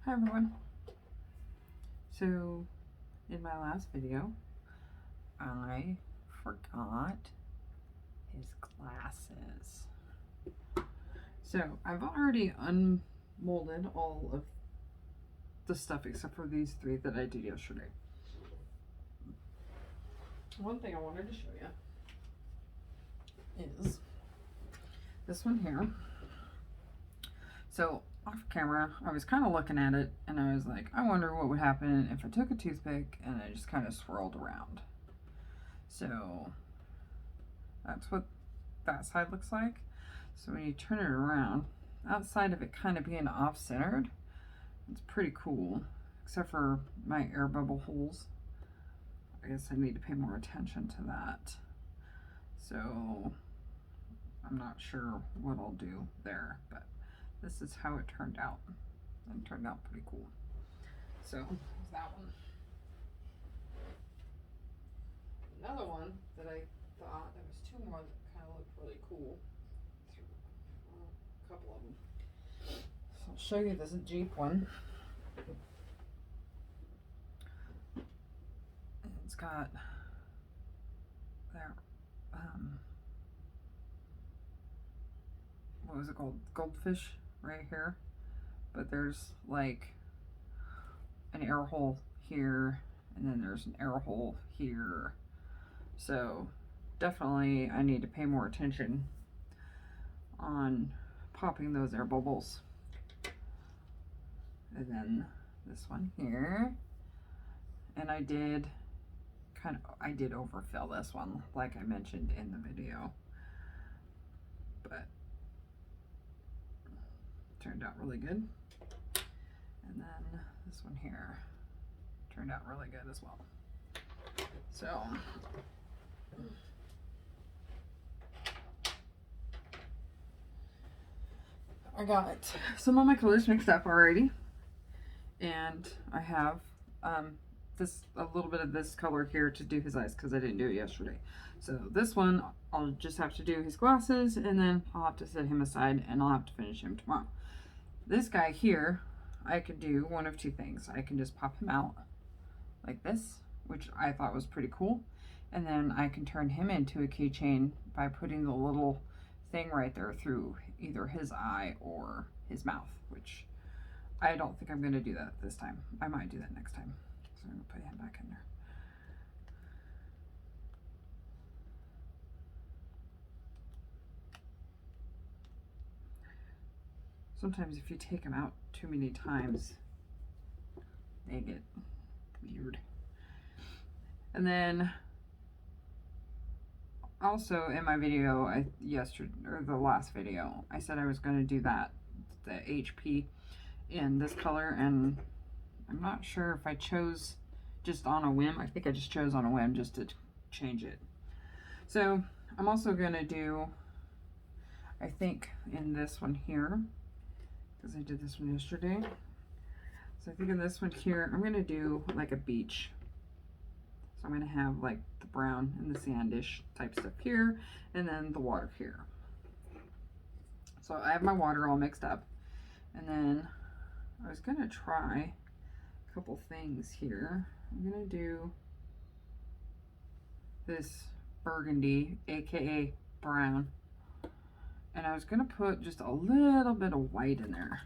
Hi everyone. So in my last video I forgot his glasses. So I've already unmolded all of the stuff except for these three that I did yesterday. One thing I wanted to show you is this one here. So off camera, I was kind of looking at it and I was like, I wonder what would happen if I took a toothpick and I just kind of swirled around. So that's what that side looks like. So when you turn it around, outside of it kind of being off-centered, it's pretty cool, except for my air bubble holes. I guess I need to pay more attention to that. So I'm not sure what I'll do there, but this is how it turned out. It turned out pretty cool. So that one. Another one that I thought, there was two more that kind of looked really cool. A couple of them. So I'll show you this Jeep one. It's got their what was it called? Goldfish right here. But there's like an air hole here, and then there's an air hole here. So definitely I need to pay more attention on popping those air bubbles. And then this one here. And I did overfill this one like I mentioned in the video. But turned out really good. And then this one here turned out really good as well. So I got some of my colors mixed up already, and I have a little bit of this color here to do his eyes because I didn't do it yesterday. So this one I'll just have to do his glasses, and then I'll have to set him aside and I'll have to finish him tomorrow. This guy here, I could do one of two things. I can just pop him out like this, which I thought was pretty cool, and then I can turn him into a keychain by putting the little thing right there through either his eye or his mouth, which I don't think I'm going to do that this time. I might do that next time. So I'm going to put him back in there. Sometimes if you take them out too many times, they get weird. And then also in my video, the last video, I said I was going to do that, the HP in this color, and I'm not sure if I chose just on a whim. I think I just chose on a whim just to change it. So I'm also going to do, I think in this one here, because I did this one yesterday. So I think in this one here, I'm going to do like a beach. So I'm going to have like the brown and the sandish type stuff here, and then the water here. So I have my water all mixed up, and then I was going to try a couple things here. I'm going to do this burgundy, aka brown, and I was going to put just a little bit of white in there.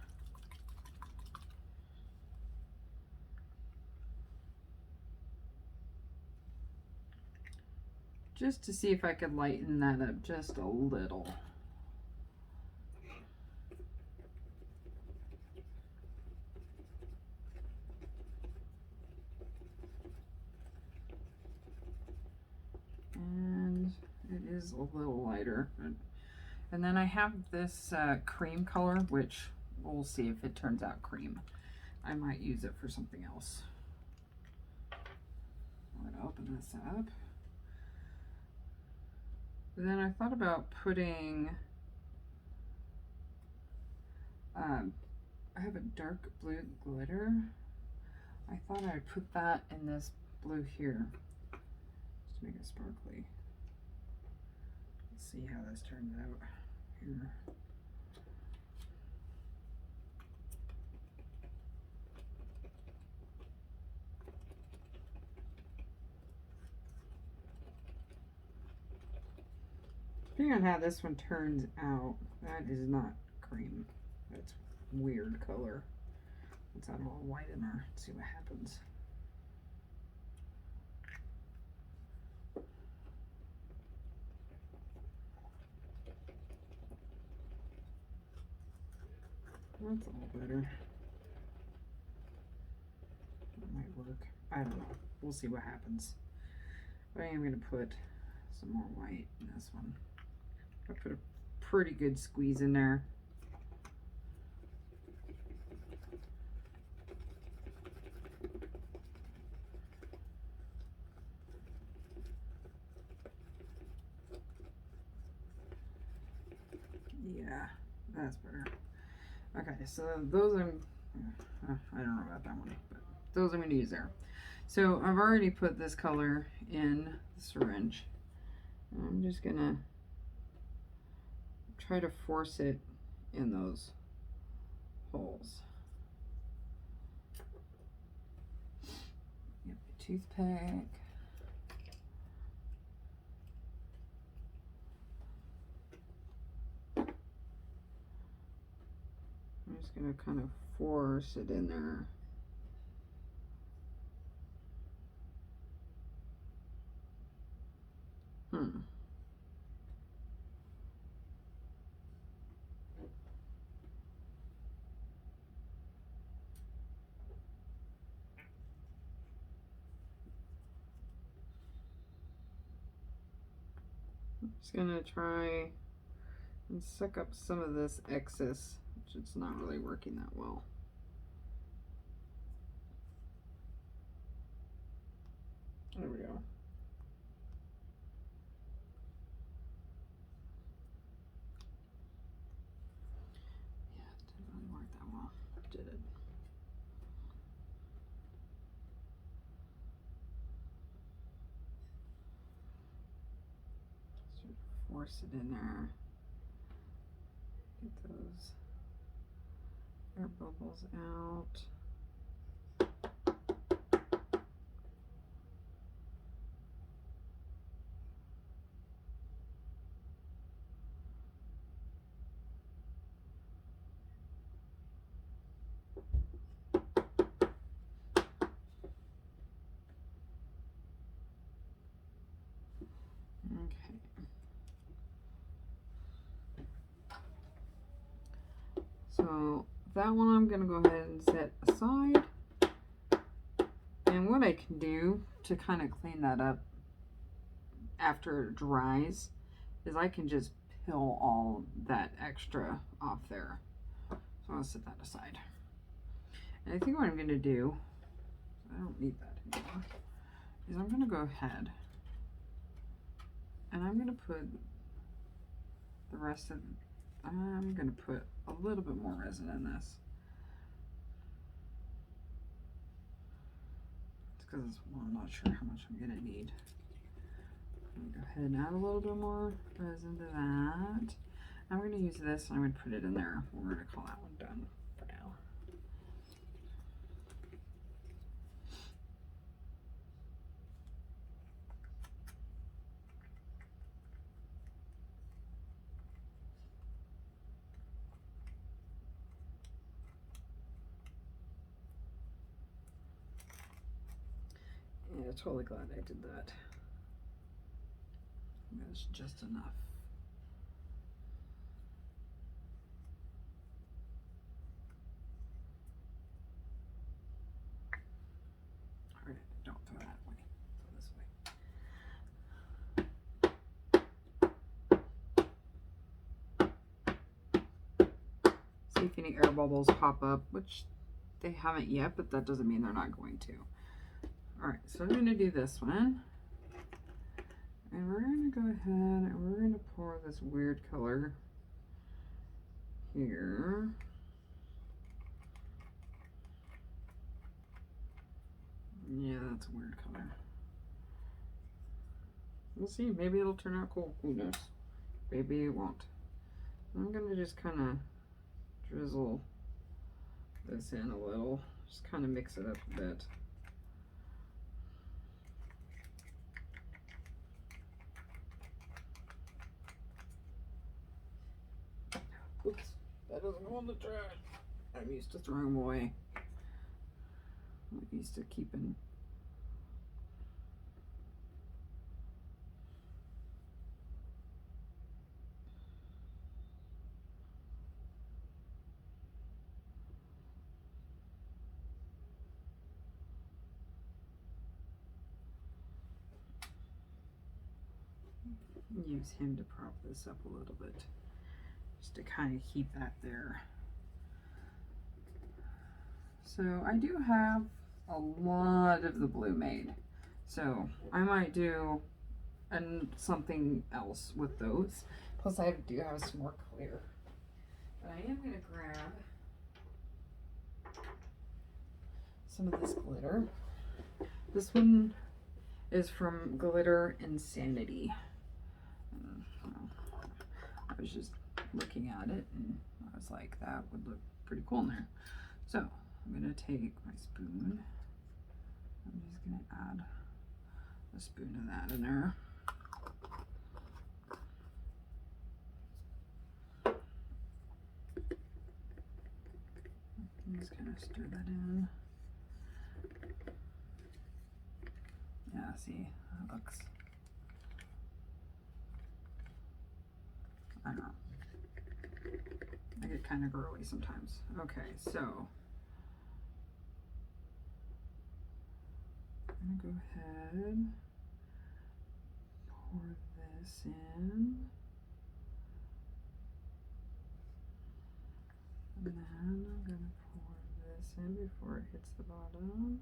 Just to see if I could lighten that up just a little. And it is a little lighter. And then I have this cream color, which we'll see if it turns out cream. I might use it for something else. I'm going to open this up. And then I thought about putting, I have a dark blue glitter. I thought I'd put that in this blue here, just to make it sparkly. Let's see how this turns out here. Depending on how this one turns out, that is not cream. That's weird color. Let's add a little white in there. Let's see what happens. That's a little better. That might work. I don't know. We'll see what happens. But I am going to put some more white in this one. I put a pretty good squeeze in there. Yeah, that's better. Okay, so those I don't know about that one, but those I'm going to use there. So I've already put this color in the syringe. I'm just going to try to force it in those holes. Get my toothpick. I'm just going to kind of force it in there. I'm just gonna try and suck up some of this excess, which it's not really working that well. There we go. Yeah, it didn't really work that well, did it? Sort of force it in there. Get those air bubbles out. Okay. So that one I'm going to go ahead and set aside. And what I can do to kind of clean that up after it dries is I can just peel all that extra off there. So I'll set that aside. And I think what I'm going to do, I don't need that anymore, is I'm going to go ahead and I'm going to put the rest of, I'm going to put a little bit more resin in this. It's because, well, I'm not sure how much I'm going to need. I'm going to go ahead and add a little bit more resin to that. I'm going to use this and I'm going to put it in there. We're going to call that one done for now. Yeah, totally glad I did that. That's just enough. Alright, don't throw that way. Throw this way. See if any air bubbles pop up, which they haven't yet, but that doesn't mean they're not going to. Alright, so I'm going to do this one. And we're going to go ahead and we're going to pour this weird color here. Yeah, that's a weird color. We'll see. Maybe it'll turn out cool. Who knows? Maybe it won't. I'm going to just kind of drizzle this in a little. Just kind of mix it up a bit. doesn't go in the trash. I'm used to throwing them away. I'm used to keeping. Use him to prop this up a little bit, just to kind of keep that there. So I do have a lot of the blue made, so I might do something else with those. Plus I do have some more clear. But I am going to grab some of this glitter. This one is from Glitter Insanity. I was just looking at it and I was like, that would look pretty cool in there. So I'm going to take my spoon. I'm just going to add a spoon of that in there. Just kind of stir that in. Yeah, see, that looks, I don't know. I get kind of girly sometimes. Okay, so I'm gonna go ahead, pour this in, and then I'm gonna pour this in before it hits the bottom.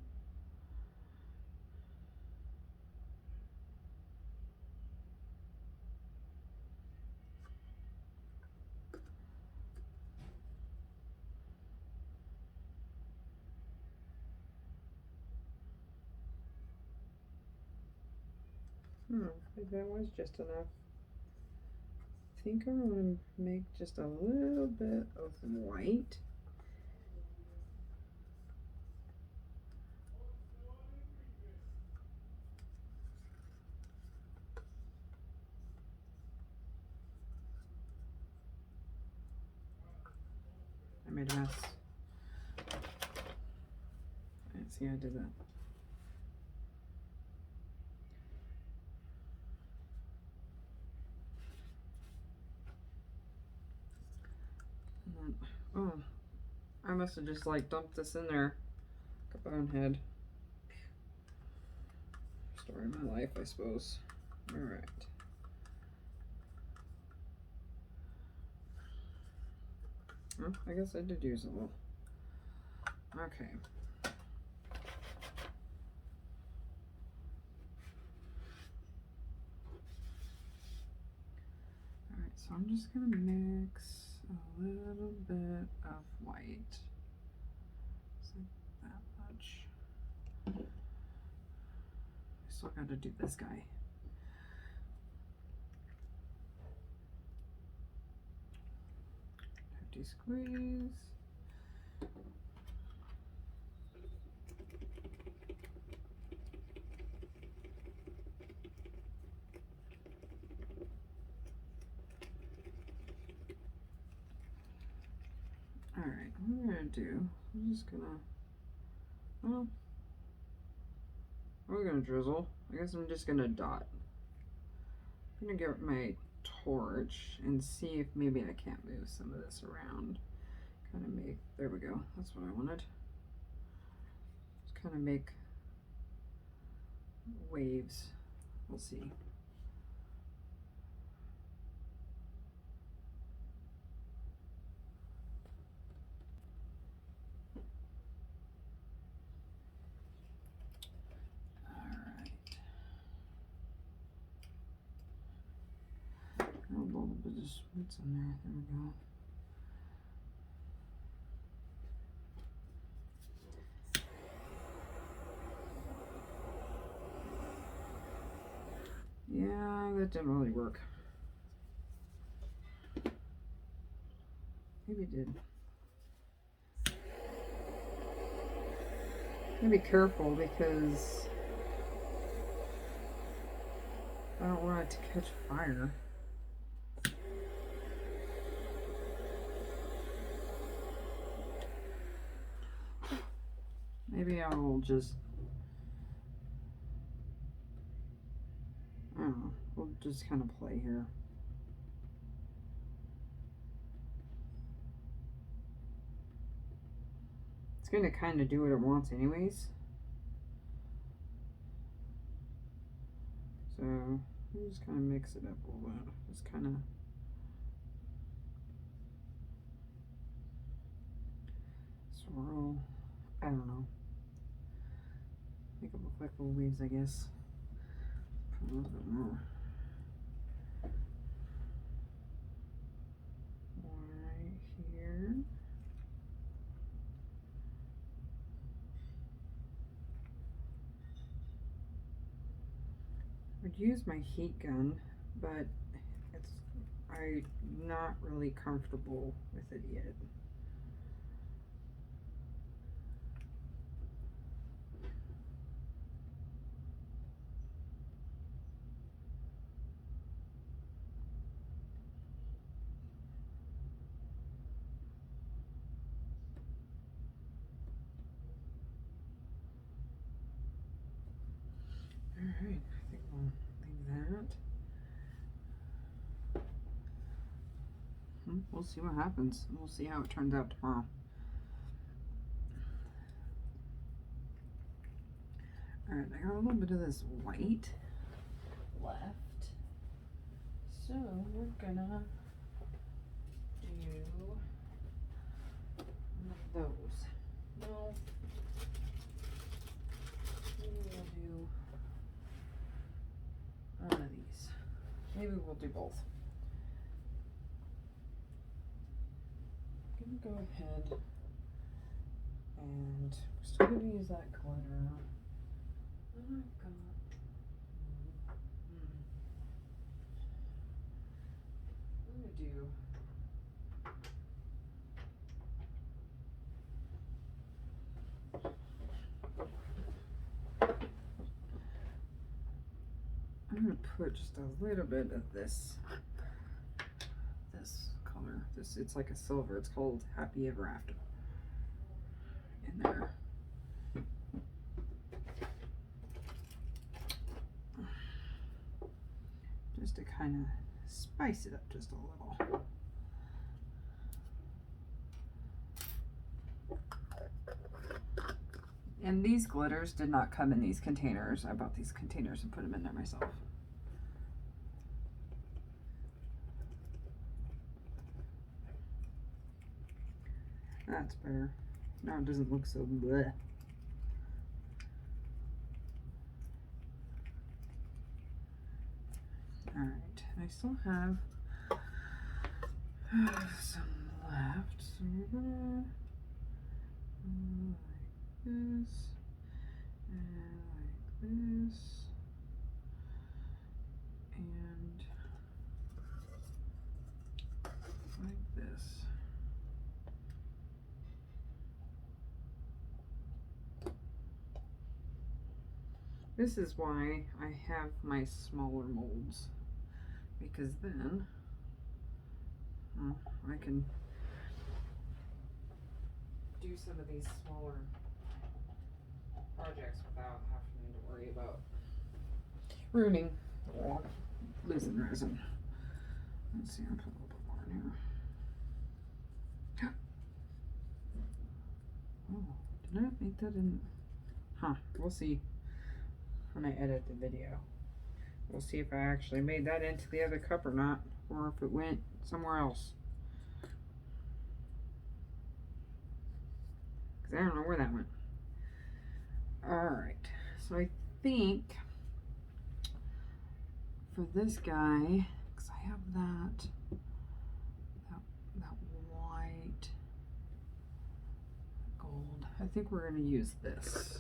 I think that was just enough. I think I'm going to make just a little bit of white. I made a mess. See, I did that. And then, oh, I must have just like dumped this in there. Like a bonehead. Story of my life, I suppose. All right. Well, I guess I did use a little. Okay. Alright, so I'm just going to mix a little bit of white. Just like that much. I still got to do this guy. Hefty squeeze. Alright, what I'm gonna do, I'm just gonna, well, we're gonna drizzle. I guess I'm just gonna dot. I'm gonna get my torch and see if maybe I can't move some of this around. Kind of make, there we go, that's what I wanted. Just kind of make waves. We'll see. A little bit of what's in there. There we go. Yeah, that didn't really work. Maybe it did. I'm gonna be careful because I don't want it to catch fire. Maybe I will just, I don't know, we'll just kind of play here. It's going to kind of do what it wants anyways. So we'll just kind of mix it up a little bit. Just kind of swirl. I don't know. Make it look like little waves, I guess. Put a little bit more. Right here. I would use my heat gun, but I'm not really comfortable with it yet. Alright, I think we'll leave that. We'll see what happens. We'll see how it turns out tomorrow. Alright, I got a little bit of this white left. So we're gonna do one of those. No. Maybe we'll do one of these. Maybe we'll do both. I'm gonna go ahead and we're still gonna use that glitter. Oh my god. I'm gonna do I'm gonna put just a little bit of this color. It's like a silver. It's called Happy Ever After in there. Just to kind of spice it up just a little. And these glitters did not come in these containers. I bought these containers and put them in there myself. That's better. Now it doesn't look so bleh. Alright, I still have some left, so we're gonna like this and like this and like this. This is why I have my smaller molds, because then I can do some of these smaller projects without having to worry about ruining or losing resin. Let's see, I'll put a little bit more in here. Oh, did I make that in? Huh, we'll see when I edit the video. We'll see if I actually made that into the other cup or not, or if it went somewhere else. Because I don't know where that went. Alright, so I think for this guy, because I have that white gold, I think we're going to use this.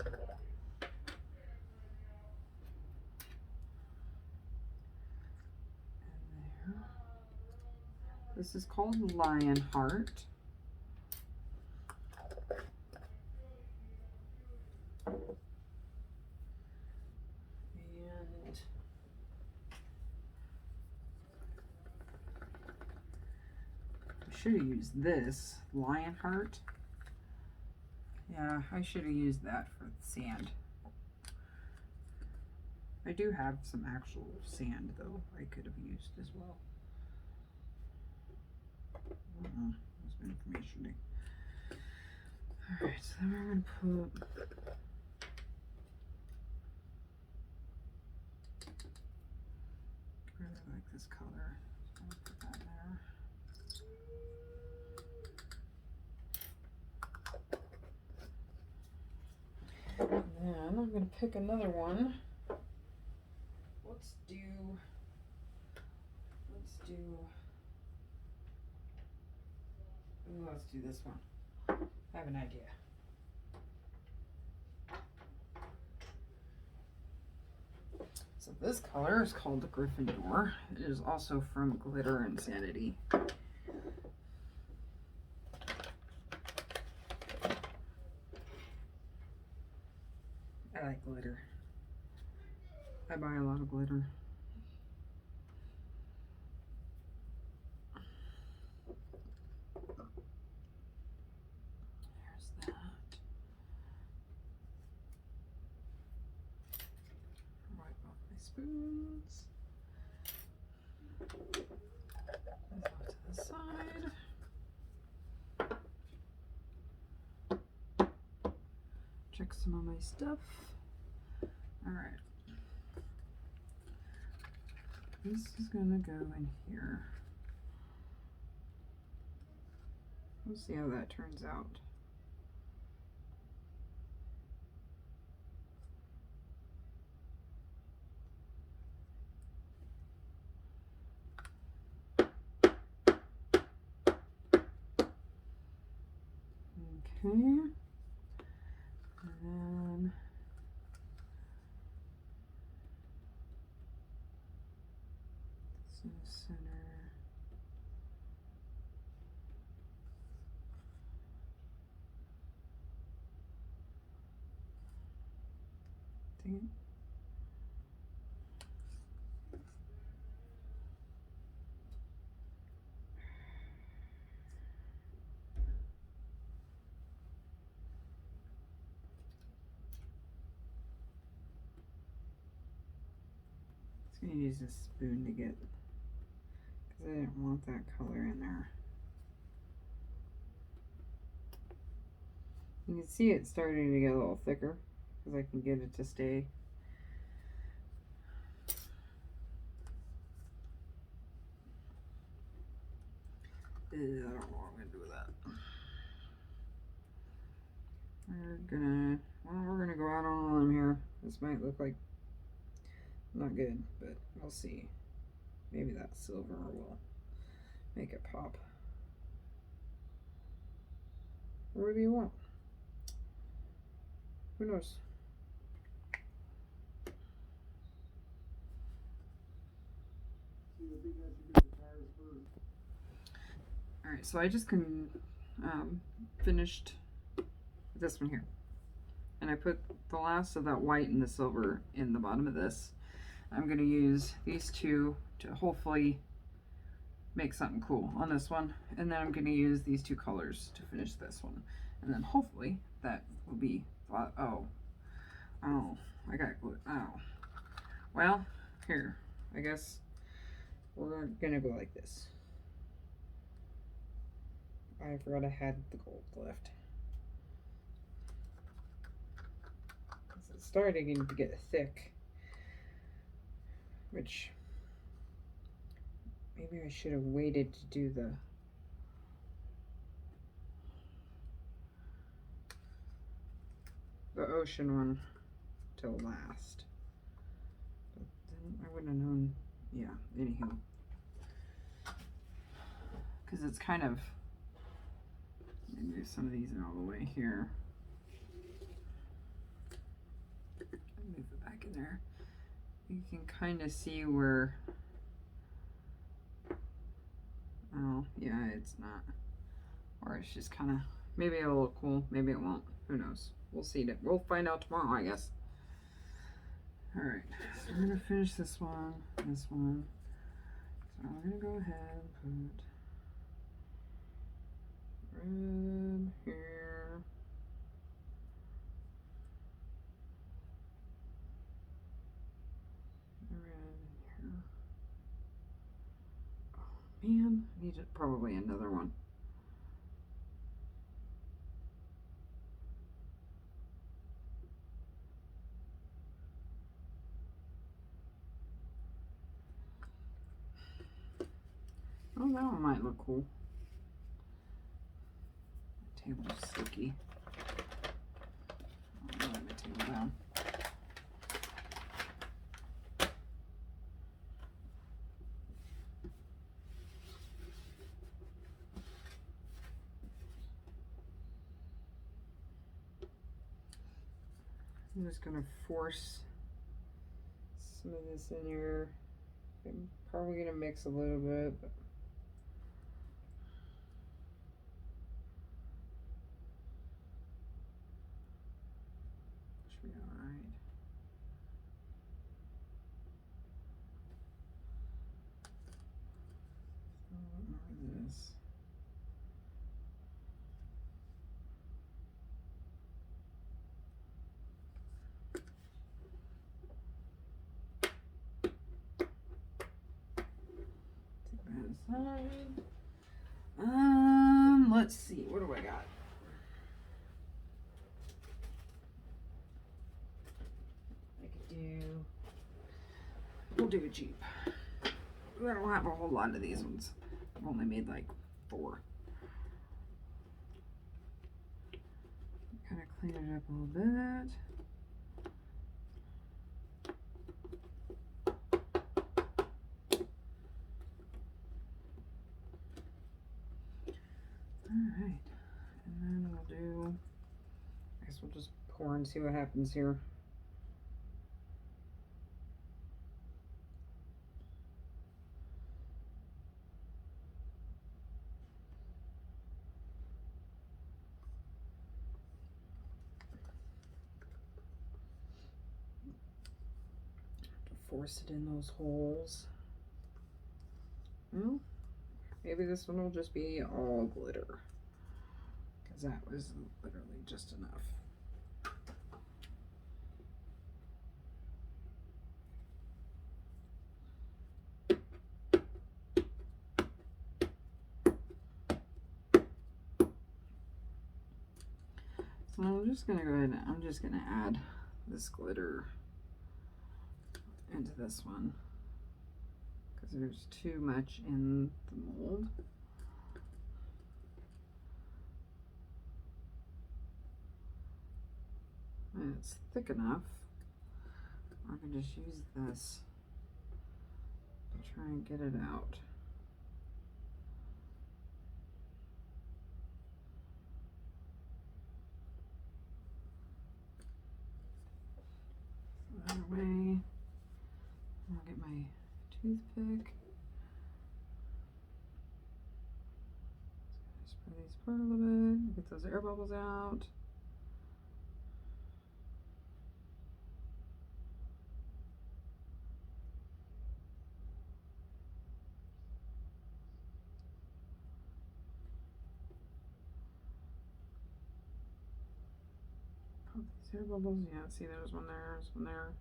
This is called Lionheart. And I should have used this Lionheart. Yeah, Yeah, I should have used that for the sand. I do have some actual sand though I could have used as well. There's some information there. Alright, so then we're going to put I really like this color. So I'll put that there. And then I'm going to pick another one. Let's do this one. I have an idea. So this color is called the Gryffindor. It is also from Glitter Insanity. I like glitter. I buy a lot of glitter. There's that. Wipe off my spoons. This off to the side. Check some of my stuff. Alright. This is gonna go in here. We'll see how that turns out. Okay. And then this in the center. Dang it. I'm gonna use this spoon to get, because I didn't want that color in there. You can see it's starting to get a little thicker because I can get it to stay. I don't know what I'm gonna do with that. We're gonna go out on a limb here. This might look like not good, but we'll see. Maybe that silver will make it pop. Or maybe you won't. Who knows? Alright, so I just finished this one here. And I put the last of that white and the silver in the bottom of this. I'm going to use these two to hopefully make something cool on this one. And then I'm going to use these two colors to finish this one. And then hopefully that will be, oh, I got glue, oh. Well, here, I guess we're going to go like this. I forgot I had the gold left. It's starting to get thick, which maybe I should have waited to do the ocean one till last. But then I wouldn't have known, yeah, anywho. Because it's kind of, maybe some of these are all the way here. Move it back in there. You can kind of see where, oh yeah, it's not, or it's just kind of, maybe it'll look cool, maybe it won't, who knows. We'll see it. We'll find out tomorrow, I guess. Alright, so I'm going to finish this one. So I'm going to go ahead and put red here. I need probably another one. Oh, that one might look cool. My table's sticky. I'll lay my table down. I'm just gonna force some of this in here. I'm probably gonna mix a little bit, but should be all right. A little more of this. Let's see, what do I got? I could do, we'll do a Jeep. I don't have a whole lot of these ones. I've only made like 4. Kind of clean it up a little bit. Alright, and then we'll do, I guess we'll just pour and see what happens here. Force it in those holes. Well, maybe this one will just be all glitter, because that was literally just enough. So I'm just gonna go ahead and I'm just gonna add this glitter into this one because there's too much in the mold. And it's thick enough. I can just use this to try and get it out. That way, I'll get my toothpick. Spray these apart a little bit, get those air bubbles out. Pop these air bubbles, yeah, see there's one there, there's one there.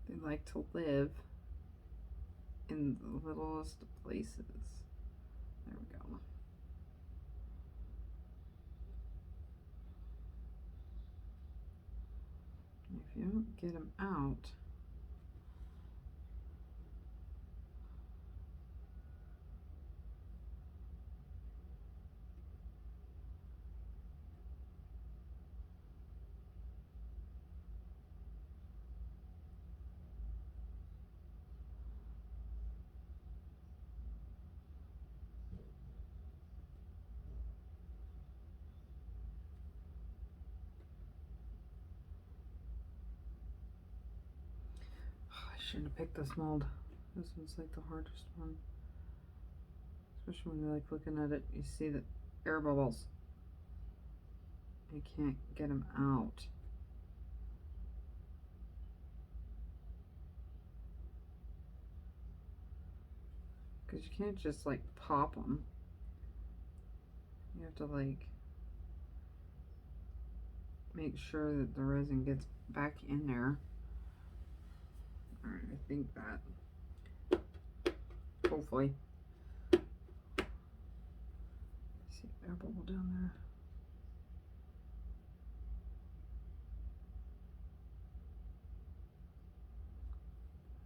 They like to live in the littlest of places. There we go. If you don't get them out, I shouldn't have picked this mold. This one's like the hardest one. Especially when you're like looking at it, you see the air bubbles. You can't get them out. because you can't just like pop them. You have to like make sure that the resin gets back in there. All right, I think that, hopefully. See air bubble down there.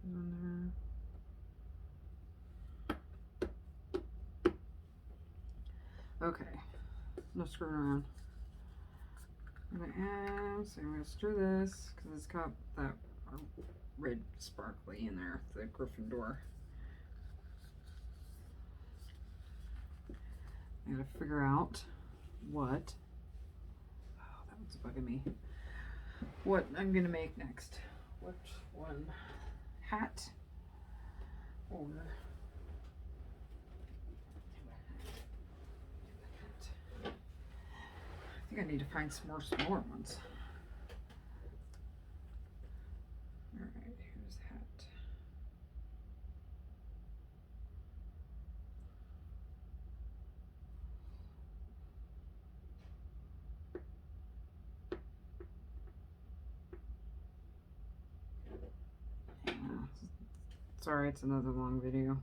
There's one there. Okay, no screwing around. I'm gonna add, so I'm gonna stir this because it's got that red sparkly in there, the Gryffindor. I gotta figure out what, oh, that one's bugging me, what I'm gonna make next. Which one? Hat or I think I need to find some more smaller ones. All right, here's the hat. Yeah. Sorry, it's another long video.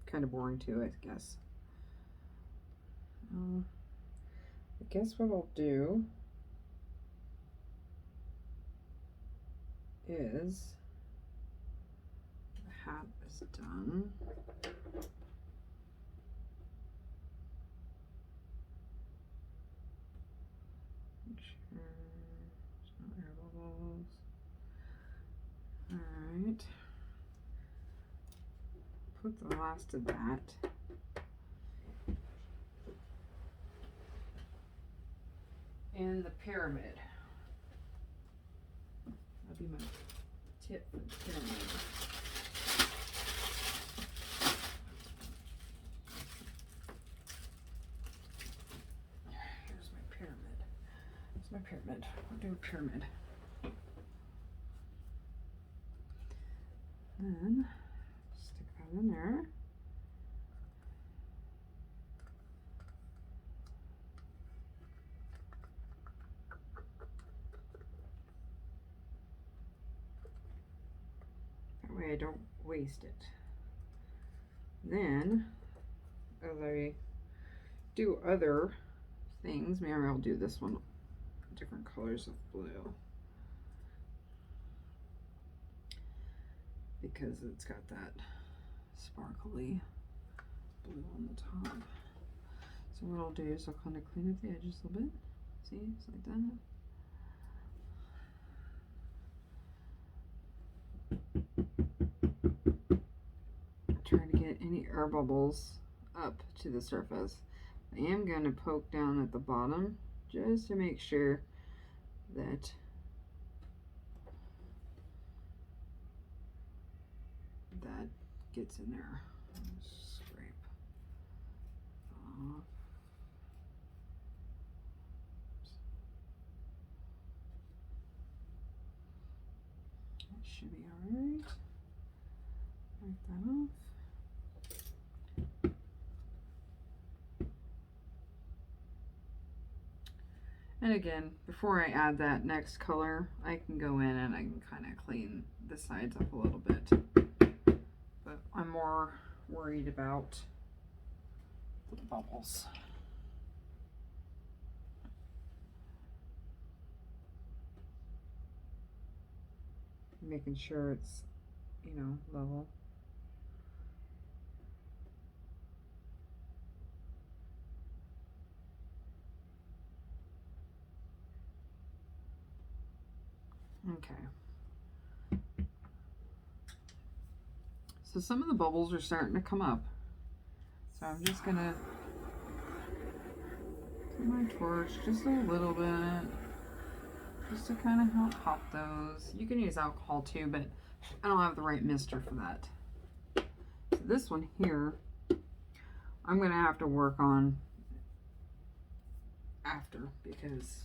Kind of boring too, I guess. I guess what I'll do is the hat is done. Make sure there's no air bubbles. All right. Put the last of that in the pyramid. That'll be my tip for the pyramid. Here's my pyramid. Here's my pyramid. We'll do a pyramid. Then stick that in there. That way I don't waste it. Then, as I do other things, maybe I'll do this one, different colors of blue. Because it's got that sparkly blue on the top. So what I'll do is I'll kind of clean up the edges a little bit. See, it's like that. Trying to get any air bubbles up to the surface. I am going to poke down at the bottom just to make sure that that gets in there. Scrape off. That should be alright. Wipe that off. And again, before I add that next color, I can go in and I can kind of clean the sides up a little bit. But I'm more worried about the bubbles. Making sure it's, you know, level. Okay. So some of the bubbles are starting to come up. So I'm just gonna put my torch just a little bit, just to kind of help pop those. You can use alcohol too, but I don't have the right mister for that. So this one here, I'm going to have to work on after because,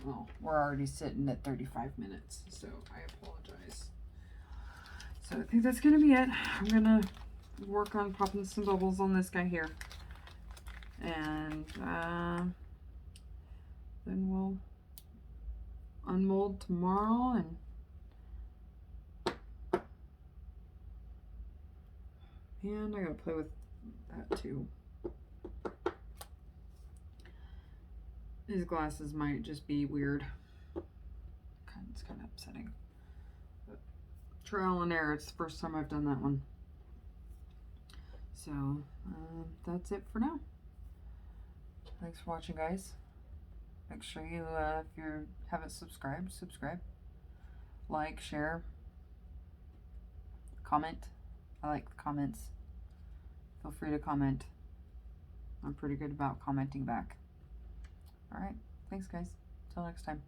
well, we're already sitting at 35 minutes, so I apologize. So I think that's going to be it. I'm going to work on popping some bubbles on this guy here. And then we'll unmold tomorrow and I gotta play with that too. These glasses might just be weird. It's kind of upsetting. But trial and error, it's the first time I've done that one. So that's it for now. Thanks for watching, guys. Make sure you, if you haven't subscribed, subscribe. Like, share, comment. I like the comments. Feel free to comment. I'm pretty good about commenting back. Alright, thanks guys. Till next time.